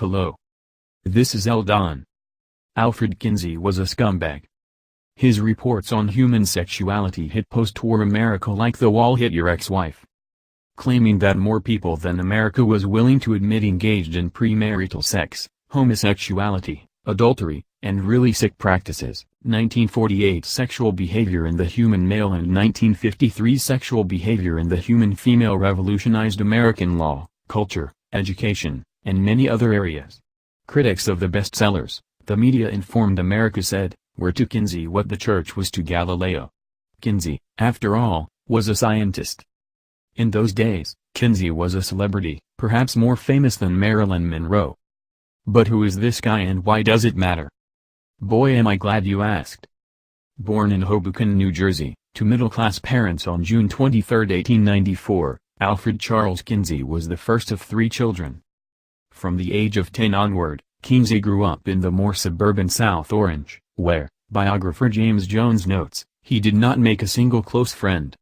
Hello. This is Eldon. Alfred Kinsey was a scumbag. His reports on human sexuality hit post-war America like the wall hit your ex-wife. Claiming that more people than America was willing to admit engaged in premarital sex, homosexuality, adultery, and really sick practices. 1948 Sexual behavior in the human male and 1953 Sexual behavior in the human female revolutionized American law, culture, education, and many other areas. Critics of the bestsellers, The Media Informed America said, were to Kinsey what the church was to Galileo. Kinsey, after all, was a scientist. In those days, Kinsey was a celebrity, perhaps more famous than Marilyn Monroe. But who is this guy and why does it matter? Boy, am I glad you asked. Born in Hoboken, New Jersey, to middle-class parents on June 23, 1894, Alfred Charles Kinsey was the first of 3 children. From the age of 10 onward, Kinsey grew up in the more suburban South Orange, where, biographer James Jones notes, he did not make a single close friend.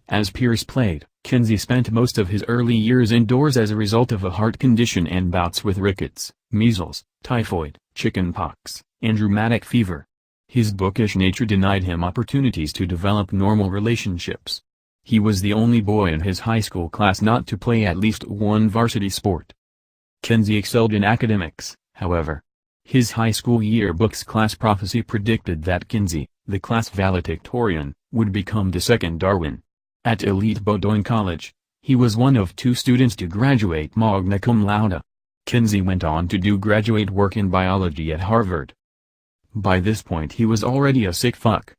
As Pierce played, Kinsey spent most of his early years indoors as a result of a heart condition and bouts with rickets, measles, typhoid, chickenpox, and rheumatic fever. His bookish nature denied him opportunities to develop normal relationships. He was the only boy in his high school class not to play at least one varsity sport. Kinsey excelled in academics, however. His high school yearbook's class prophecy predicted that Kinsey, the class valedictorian, would become the second Darwin. At elite Bowdoin College, he was one of 2 students to graduate magna cum laude. Kinsey went on to do graduate work in biology at Harvard. By this point he was already a sick fuck.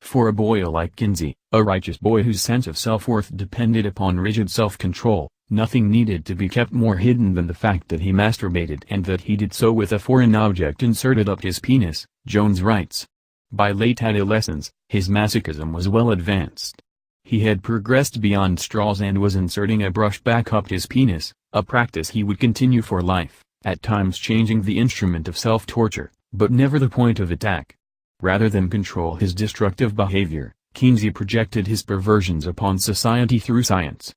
For a boy like Kinsey, a righteous boy whose sense of self-worth depended upon rigid self-control, nothing needed to be kept more hidden than the fact that he masturbated and that he did so with a foreign object inserted up his penis, Jones writes. By late adolescence, his masochism was well advanced. He had progressed beyond straws and was inserting a brush back up his penis, a practice he would continue for life, at times changing the instrument of self-torture, but never the point of attack. Rather than control his destructive behavior, Kinsey projected his perversions upon society through science.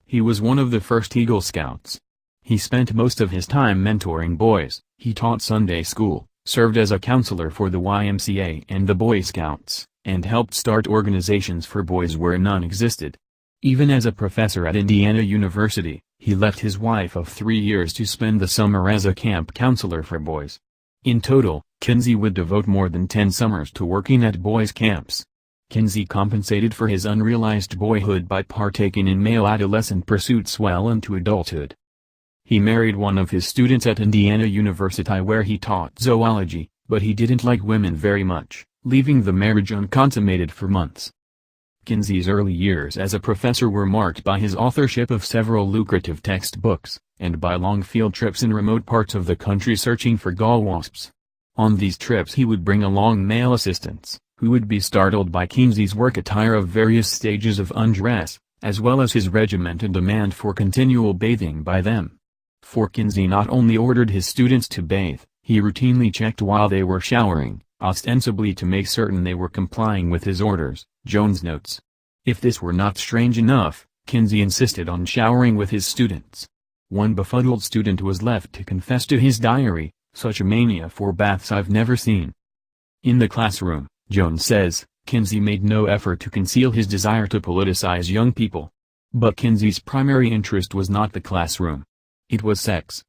He was one of the first Eagle Scouts. He spent most of his time mentoring boys, he taught Sunday school, served as a counselor for the YMCA and the Boy Scouts, and helped start organizations for boys where none existed. Even as a professor at Indiana University, he left his wife of 3 years to spend the summer as a camp counselor for boys. In total, Kinsey would devote more than 10 summers to working at boys' camps. Kinsey compensated for his unrealized boyhood by partaking in male adolescent pursuits well into adulthood. He married one of his students at Indiana University where he taught zoology, but he didn't like women very much, leaving the marriage unconsummated for months. Kinsey's early years as a professor were marked by his authorship of several lucrative textbooks, and by long field trips in remote parts of the country searching for gall wasps. On these trips he would bring along male assistants, who would be startled by Kinsey's work attire of various stages of undress, as well as his regimented demand for continual bathing by them. For Kinsey not only ordered his students to bathe, he routinely checked while they were showering, ostensibly to make certain they were complying with his orders, Jones notes. If this were not strange enough, Kinsey insisted on showering with his students. One befuddled student was left to confess to his diary, "Such a mania for baths I've never seen." In the classroom, Jones says, Kinsey made no effort to conceal his desire to politicize young people. But Kinsey's primary interest was not the classroom. It was sex.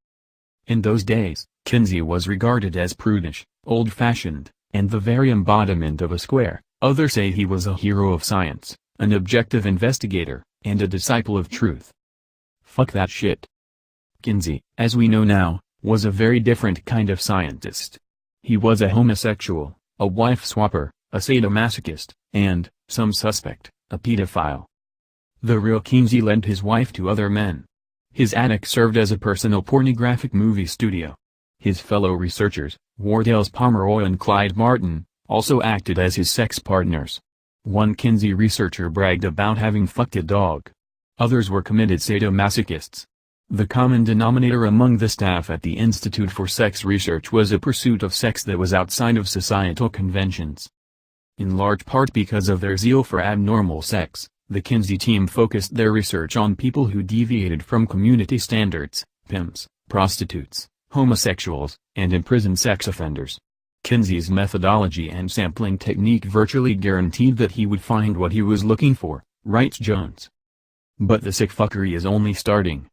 In those days, Kinsey was regarded as prudish, old-fashioned, and the very embodiment of a square. Others say he was a hero of science, an objective investigator, and a disciple of truth. Fuck that shit. Kinsey, as we know now, was a very different kind of scientist. He was a homosexual, a wife swapper, a sadomasochist, and, some suspect, a pedophile. The real Kinsey lent his wife to other men. His attic served as a personal pornographic movie studio. His fellow researchers, Wardell's Pomeroy and Clyde Martin, also acted as his sex partners. One Kinsey researcher bragged about having fucked a dog. Others were committed sadomasochists. The common denominator among the staff at the Institute for Sex Research was a pursuit of sex that was outside of societal conventions. In large part because of their zeal for abnormal sex, the Kinsey team focused their research on people who deviated from community standards, pimps, prostitutes, homosexuals, and imprisoned sex offenders. Kinsey's methodology and sampling technique virtually guaranteed that he would find what he was looking for, writes Jones. But the sick fuckery is only starting.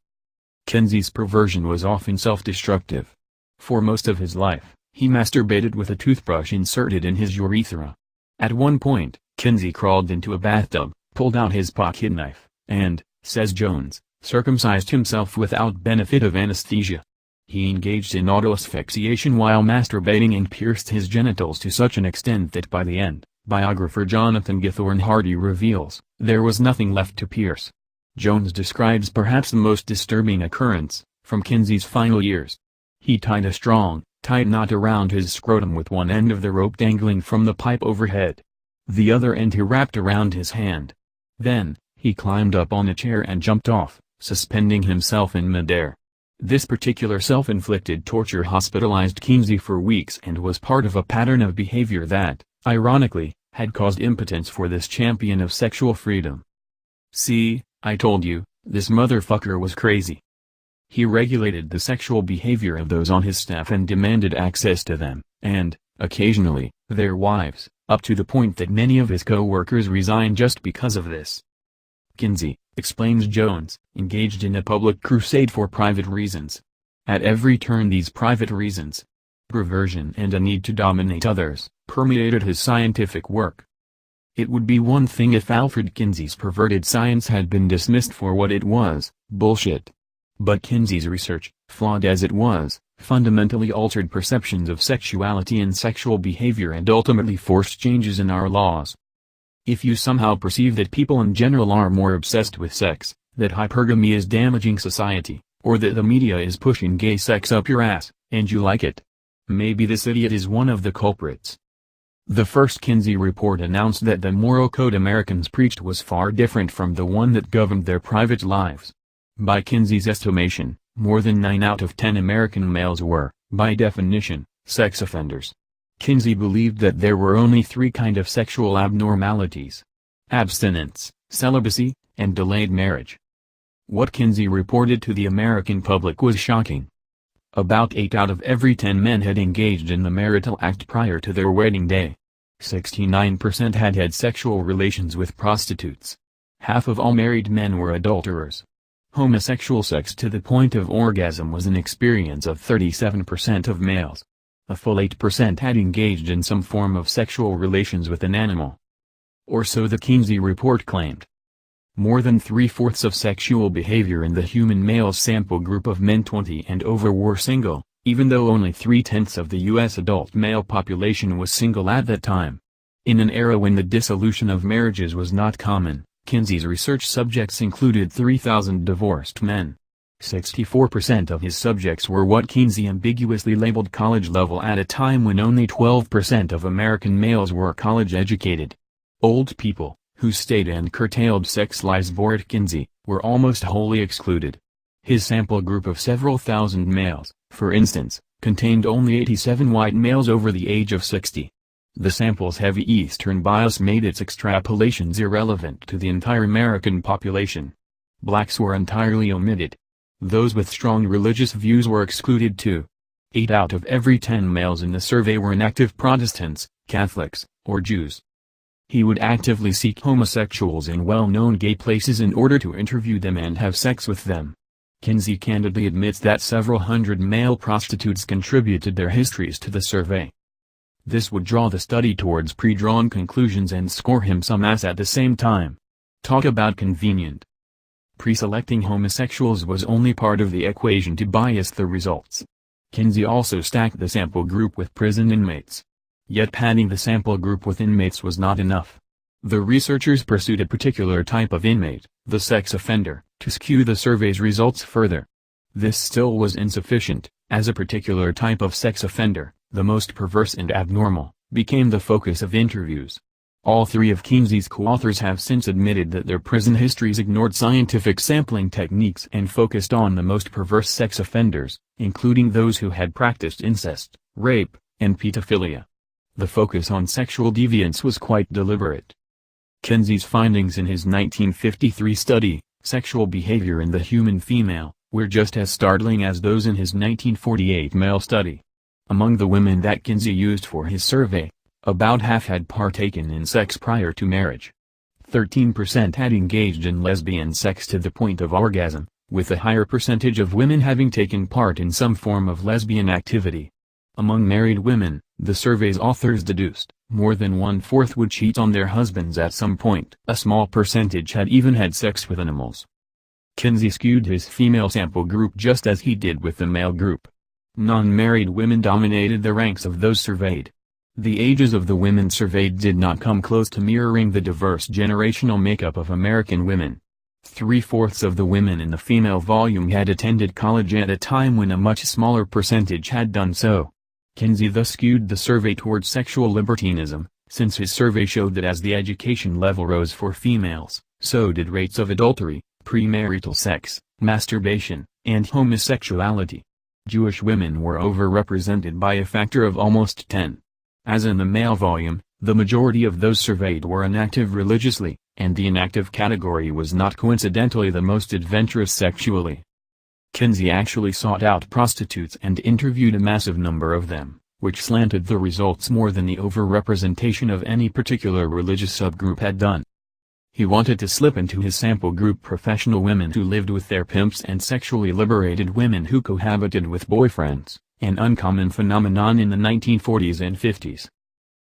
Kinsey's perversion was often self-destructive. For most of his life, he masturbated with a toothbrush inserted in his urethra. At one point, Kinsey crawled into a bathtub, pulled out his pocket knife, and, says Jones, circumcised himself without benefit of anesthesia. He engaged in autoasphyxiation while masturbating and pierced his genitals to such an extent that by the end, biographer Jonathan Githorn Hardy reveals, there was nothing left to pierce. Jones describes perhaps the most disturbing occurrence, from Kinsey's final years. He tied a strong, tight knot around his scrotum with one end of the rope dangling from the pipe overhead. The other end he wrapped around his hand. Then, he climbed up on a chair and jumped off, suspending himself in midair. This particular self-inflicted torture hospitalized Kinsey for weeks and was part of a pattern of behavior that, ironically, had caused impotence for this champion of sexual freedom. "See, I told you, this motherfucker was crazy." He regulated the sexual behavior of those on his staff and demanded access to them, and, occasionally, their wives, up to the point that many of his co-workers resigned just because of this. Kinsey, explains Jones, engaged in a public crusade for private reasons. At every turn these private reasons, perversion and a need to dominate others, permeated his scientific work. It would be one thing if Alfred Kinsey's perverted science had been dismissed for what it was, bullshit. But Kinsey's research, flawed as it was, fundamentally altered perceptions of sexuality and sexual behavior and ultimately forced changes in our laws. If you somehow perceive that people in general are more obsessed with sex, that hypergamy is damaging society, or that the media is pushing gay sex up your ass, and you like it, maybe this idiot is one of the culprits. The first Kinsey report announced that the moral code Americans preached was far different from the one that governed their private lives. By Kinsey's estimation, more than 9 out of 10 American males were, by definition, sex offenders. Kinsey believed that there were only 3 kinds of sexual abnormalities: abstinence, celibacy, and delayed marriage. What Kinsey reported to the American public was shocking. About 8 out of every 10 men had engaged in the marital act prior to their wedding day. 69% had had sexual relations with prostitutes. Half of all married men were adulterers. Homosexual sex to the point of orgasm was an experience of 37% of males. A full 8% had engaged in some form of sexual relations with an animal. Or so the Kinsey report claimed. More than 3/4 of sexual behavior in the human male sample group of men 20 and over were single, even though only 3/10 of the U.S. adult male population was single at that time. In an era when the dissolution of marriages was not common, Kinsey's research subjects included 3,000 divorced men. 64% of his subjects were what Kinsey ambiguously labeled college level at a time when only 12% of American males were college educated. Old people, whose state and curtailed sex lives bore at Kinsey, were almost wholly excluded. His sample group of several thousand males, for instance, contained only 87 white males over the age of 60. The sample's heavy Eastern bias made its extrapolations irrelevant to the entire American population. Blacks were entirely omitted. Those with strong religious views were excluded too. 8 out of every 10 males in the survey were inactive Protestants, Catholics, or Jews. He would actively seek homosexuals in well-known gay places in order to interview them and have sex with them. Kinsey candidly admits that several hundred male prostitutes contributed their histories to the survey. This would draw the study towards pre-drawn conclusions and score him some ass at the same time. Talk about convenient. Pre-selecting homosexuals was only part of the equation to bias the results. Kinsey also stacked the sample group with prison inmates. Yet padding the sample group with inmates was not enough. The researchers pursued a particular type of inmate, the sex offender, to skew the survey's results further. This still was insufficient, as a particular type of sex offender, the most perverse and abnormal, became the focus of interviews. All 3 of Kinsey's co-authors have since admitted that their prison histories ignored scientific sampling techniques and focused on the most perverse sex offenders, including those who had practiced incest, rape, and pedophilia. The focus on sexual deviance was quite deliberate. Kinsey's findings in his 1953 study, Sexual Behavior in the Human Female, were just as startling as those in his 1948 male study. Among the women that Kinsey used for his survey, about half had partaken in sex prior to marriage. 13% had engaged in lesbian sex to the point of orgasm, with a higher percentage of women having taken part in some form of lesbian activity. Among married women, the survey's authors deduced, more than one-fourth would cheat on their husbands at some point. A small percentage had even had sex with animals. Kinsey skewed his female sample group just as he did with the male group. Non-married women dominated the ranks of those surveyed. The ages of the women surveyed did not come close to mirroring the diverse generational makeup of American women. 3/4 of the women in the female volume had attended college at a time when a much smaller percentage had done so. Kinsey thus skewed the survey towards sexual libertinism, since his survey showed that as the education level rose for females, so did rates of adultery, premarital sex, masturbation, and homosexuality. Jewish women were overrepresented by a factor of almost 10. As in the male volume, the majority of those surveyed were inactive religiously, and the inactive category was not coincidentally the most adventurous sexually. Kinsey actually sought out prostitutes and interviewed a massive number of them, which slanted the results more than the overrepresentation of any particular religious subgroup had done. He wanted to slip into his sample group professional women who lived with their pimps and sexually liberated women who cohabited with boyfriends, an uncommon phenomenon in the 1940s and 50s.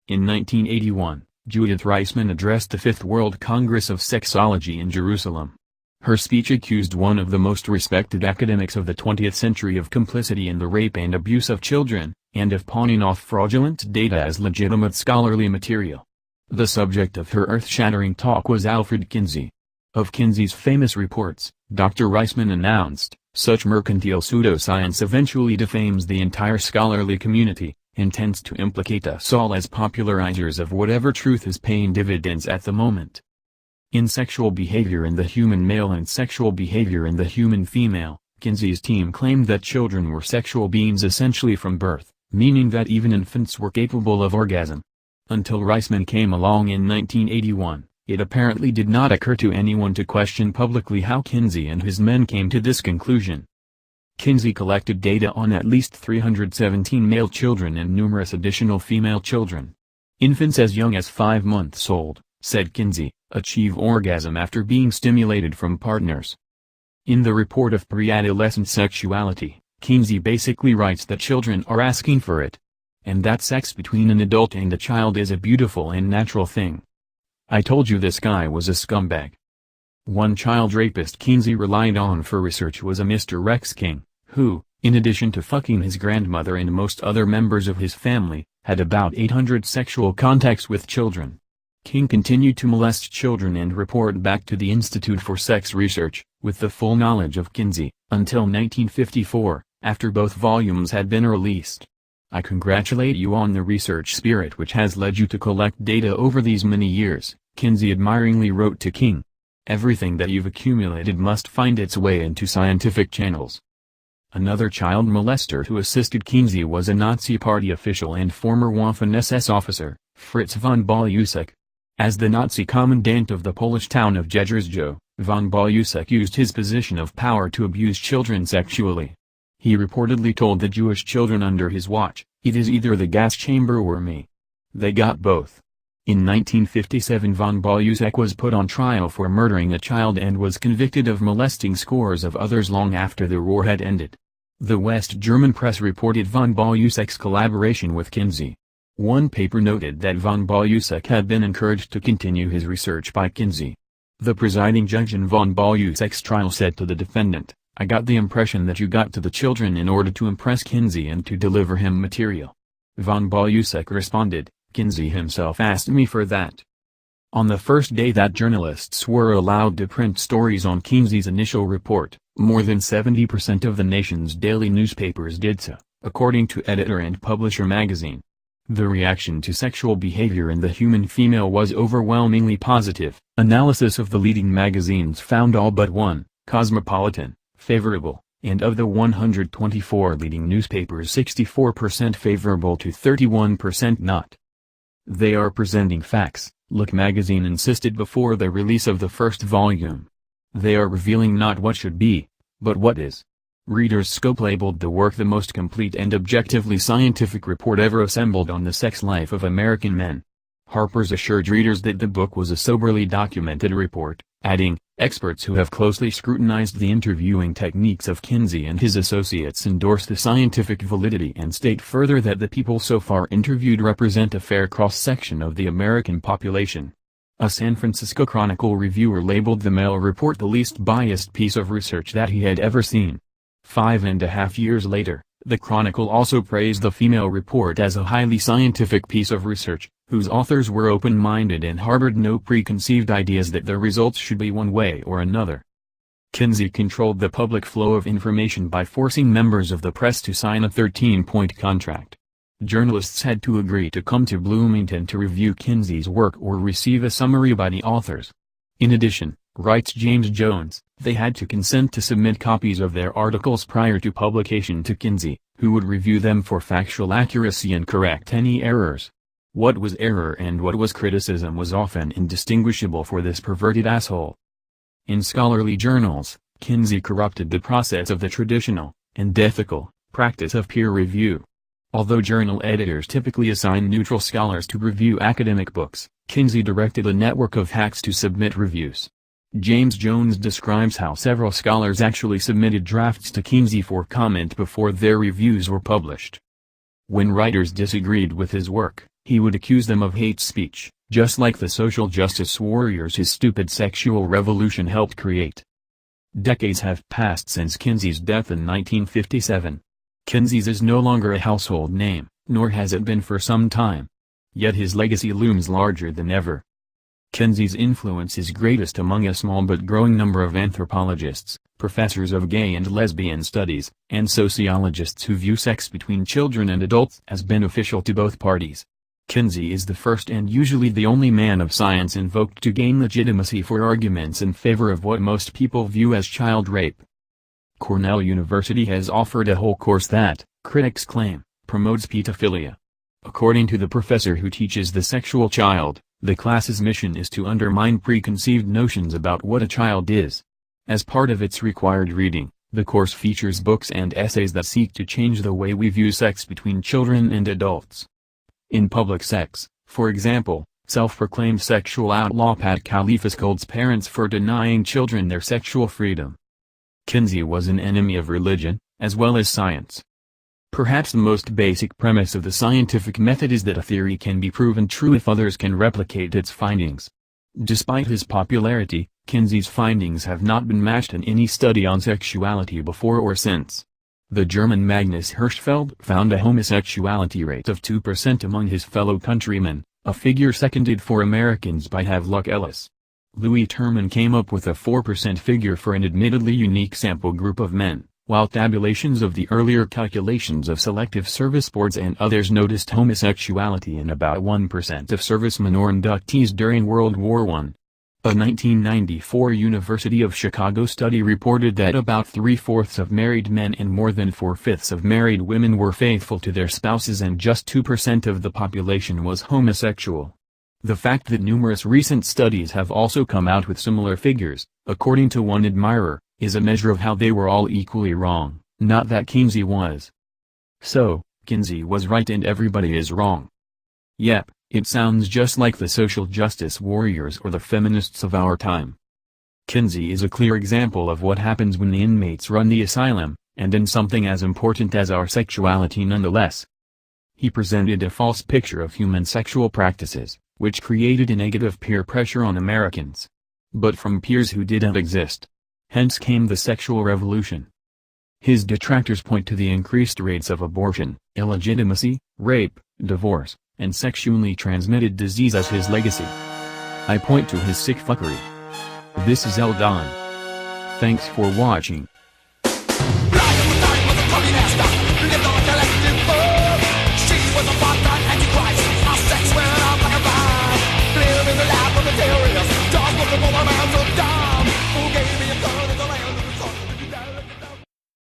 In 1981, Judith Reisman addressed the Fifth World Congress of Sexology in Jerusalem. Her speech accused one of the most respected academics of the 20th century of complicity in the rape and abuse of children, and of pawning off fraudulent data as legitimate scholarly material. The subject of her earth-shattering talk was Alfred Kinsey. Of Kinsey's famous reports, Dr. Reisman announced, "Such mercantile pseudoscience eventually defames the entire scholarly community, intends to implicate us all as popularizers of whatever truth is paying dividends at the moment." In Sexual Behavior in the Human Male and Sexual Behavior in the Human Female, Kinsey's team claimed that children were sexual beings essentially from birth, meaning that even infants were capable of orgasm. Until Reisman came along in 1981, it apparently did not occur to anyone to question publicly how Kinsey and his men came to this conclusion. Kinsey collected data on at least 317 male children and numerous additional female children. Infants as young as 5 months old, said Kinsey, achieve orgasm after being stimulated from partners. In the report of pre-adolescent sexuality, Kinsey basically writes that children are asking for it, and that sex between an adult and a child is a beautiful and natural thing. I told you this guy was a scumbag. One child rapist Kinsey relied on for research was a Mr. Rex King, who, in addition to fucking his grandmother and most other members of his family, had about 800 sexual contacts with children. King continued to molest children and report back to the Institute for Sex Research, with the full knowledge of Kinsey, until 1954, after both volumes had been released. I congratulate you on the research spirit which has led you to collect data over these many years, Kinsey admiringly wrote to King. Everything that you've accumulated must find its way into scientific channels. Another child molester who assisted Kinsey was a Nazi Party official and former Waffen-SS officer, Fritz von Balusek. As the Nazi commandant of the Polish town of Jeziorzo, von Balusek used his position of power to abuse children sexually. He reportedly told the Jewish children under his watch, "It is either the gas chamber or me." They got both. In 1957 von Balusek was put on trial for murdering a child and was convicted of molesting scores of others long after the war had ended. The West German press reported von Balusek's collaboration with Kinsey. One paper noted that von Balusek had been encouraged to continue his research by Kinsey. The presiding judge in von Balusek's trial said to the defendant, "I got the impression that you got to the children in order to impress Kinsey and to deliver him material." Von Balusek responded, "Kinsey himself asked me for that." On the first day that journalists were allowed to print stories on Kinsey's initial report, more than 70% of the nation's daily newspapers did so, according to Editor and Publisher magazine. The reaction to Sexual Behavior in the Human Female was overwhelmingly positive. Analysis of the leading magazines found all but one, Cosmopolitan, favorable, and of the 124 leading newspapers 64% favorable to 31% not. They are presenting facts, Look magazine insisted before the release of the first volume. They are revealing not what should be, but what is. Reader's Scope labeled the work the most complete and objectively scientific report ever assembled on the sex life of American men. Harper's assured readers that the book was a soberly documented report, adding, experts who have closely scrutinized the interviewing techniques of Kinsey and his associates endorse the scientific validity and state further that the people so far interviewed represent a fair cross-section of the American population. A San Francisco Chronicle reviewer labeled the male report the least biased piece of research that he had ever seen. 5.5 years later, the Chronicle also praised the female report as a highly scientific piece of research, whose authors were open-minded and harbored no preconceived ideas that the results should be one way or another. Kinsey controlled the public flow of information by forcing members of the press to sign a 13-point contract. Journalists had to agree to come to Bloomington to review Kinsey's work or receive a summary by the authors. In addition, writes James Jones, they had to consent to submit copies of their articles prior to publication to Kinsey, who would review them for factual accuracy and correct any errors. What was error and what was criticism was often indistinguishable for this perverted asshole. In scholarly journals, Kinsey corrupted the process of the traditional, and ethical, practice of peer review. Although journal editors typically assign neutral scholars to review academic books, Kinsey directed a network of hacks to submit reviews. James Jones describes how several scholars actually submitted drafts to Kinsey for comment before their reviews were published. When writers disagreed with his work, he would accuse them of hate speech, just like the social justice warriors his stupid sexual revolution helped create. Decades have passed since Kinsey's death in 1957. Kinsey's is no longer a household name, nor has it been for some time. Yet his legacy looms larger than ever. Kinsey's influence is greatest among a small but growing number of anthropologists, professors of gay and lesbian studies, and sociologists who view sex between children and adults as beneficial to both parties. Kinsey is the first and usually the only man of science invoked to gain legitimacy for arguments in favor of what most people view as child rape. Cornell University has offered a whole course that, critics claim, promotes pedophilia. According to the professor who teaches The Sexual Child, the class's mission is to undermine preconceived notions about what a child is. As part of its required reading, the course features books and essays that seek to change the way we view sex between children and adults. In Public Sex, for example, self-proclaimed sexual outlaw Pat Kalifas scolds parents for denying children their sexual freedom. Kinsey was an enemy of religion, as well as science. Perhaps the most basic premise of the scientific method is that a theory can be proven true if others can replicate its findings. Despite his popularity, Kinsey's findings have not been matched in any study on sexuality before or since. The German Magnus Hirschfeld found a homosexuality rate of 2% among his fellow countrymen, a figure seconded for Americans by Havelock Ellis. Louis Terman came up with a 4% figure for an admittedly unique sample group of men, while tabulations of the earlier calculations of selective service boards and others noticed homosexuality in about 1% of servicemen or inductees during World War I. A 1994 University of Chicago study reported that about 3/4 of married men and more than 4/5 of married women were faithful to their spouses and just 2% of the population was homosexual. The fact that numerous recent studies have also come out with similar figures, according to one admirer, is a measure of how they were all equally wrong, not that Kinsey was. So, Kinsey was right and everybody is wrong. Yep, it sounds just like the social justice warriors or the feminists of our time. Kinsey is a clear example of what happens when the inmates run the asylum, and in something as important as our sexuality nonetheless. He presented a false picture of human sexual practices, which created a negative peer pressure on Americans. But from peers who didn't exist. Hence came the sexual revolution. His detractors point to the increased rates of abortion, illegitimacy, rape, divorce, and sexually transmitted disease as his legacy. I point to his sick fuckery. This is Eldon. Thanks for watching.